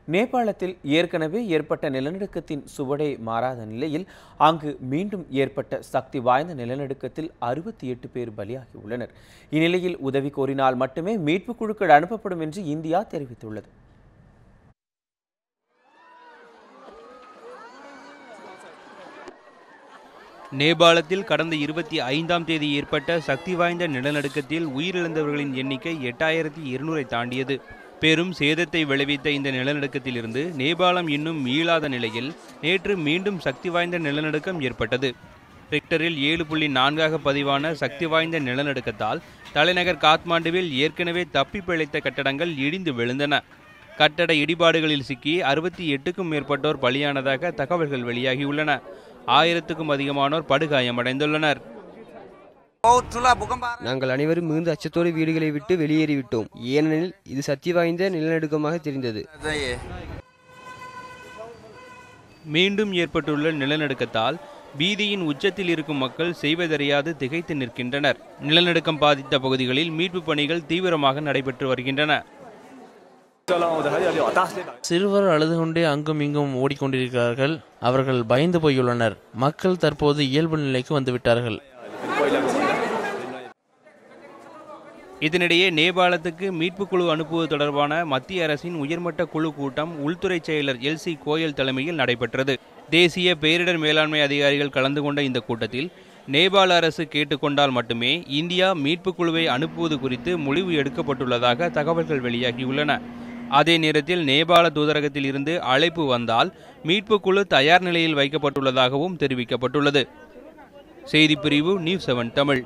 நேபாளத்தில் ஏற்கனவே ஏற்பட்ட நிலநடுக்கத்தின் சுவடே மாறாத நிலையில் அங்கு மீண்டும் ஏற்பட்ட சக்தி வாய்ந்த நிலநடுக்கத்தில் 68 பேர் பலியாகியுள்ளனர். இந்நிலையில் உதவி கோரினால் மட்டுமே மீட்புக் குழுக்கள் அனுப்பப்படும் என்று இந்தியா தெரிவித்துள்ளது. நேபாளத்தில் கடந்த 25ஆம் தேதி ஏற்பட்ட சக்தி வாய்ந்த நிலநடுக்கத்தில் உயிரிழந்தவர்களின் எண்ணிக்கை 8200 தாண்டியது. பெரும் சேதத்தை விளைவித்த இந்த நிலநடுக்கத்திலிருந்து நேபாளம் இன்னும் மீளாத நிலையில் நேற்று மீண்டும் சக்தி வாய்ந்த நிலநடுக்கம் ஏற்பட்டது. ரிக்டரில் 7.4 பதிவான சக்தி வாய்ந்த நிலநடுக்கத்தால் தலைநகர் காத்மாண்டுவில் ஏற்கனவே தப்பி பிழைத்த கட்டடங்கள் இடிந்து விழுந்தன. கட்டட இடிபாடுகளில் சிக்கி 68க்கும் மேற்பட்டோர் பலியானதாக தகவல்கள் வெளியாகியுள்ளன. 1000க்கும் அதிகமானோர் படுகாயமடைந்துள்ளனர். நாங்கள் அனைவரும் மிகுந்த அச்சத்தோடு வீடுகளை விட்டு வெளியேறிவிட்டோம். ஏனெனில் இது சக்தி வாய்ந்த நிலநடுக்கமாக தெரிந்தது. மீண்டும் ஏற்பட்டுள்ள நிலநடுக்கத்தால் பீதியின் உச்சத்தில் இருக்கும் மக்கள் செய்வதறியாது திகைத்து நிற்கின்றனர். நிலநடுக்கம் பாதித்த பகுதிகளில் மீட்பு பணிகள் தீவிரமாக நடைபெற்று வருகின்றன. சிறுவர் அழுது கொண்டே அங்கும் இங்கும் ஓடிக்கொண்டிருக்கிறார்கள். அவர்கள் பயந்து போயுள்ளனர். மக்கள் தற்போது இயல்பு நிலைக்கு வந்துவிட்டார்கள். இதனிடையே நேபாளத்துக்கு மீட்புக் குழு அனுப்புவது தொடர்பான மத்திய அரசின் உயர்மட்ட குழு கூட்டம் உள்துறை செயலர் LC கோயல் தலைமையில் நடைபெற்றது. தேசிய பேரிடர் மேலாண்மை அதிகாரிகள் கலந்து கொண்ட இந்த கூட்டத்தில் நேபாள அரசு கேட்டுக்கொண்டால் மட்டுமே இந்தியா மீட்புக் குழுவை அனுப்புவது குறித்து முடிவு எடுக்கப்பட்டுள்ளதாக தகவல்கள் வெளியாகியுள்ளன. அதே நேரத்தில் நேபாள தூதரகத்தில் இருந்து அழைப்பு வந்தால் மீட்புக் குழு தயார் நிலையில் வைக்கப்பட்டுள்ளதாகவும் தெரிவிக்கப்பட்டுள்ளது. செய்திப்பிரிவு News7 தமிழ்.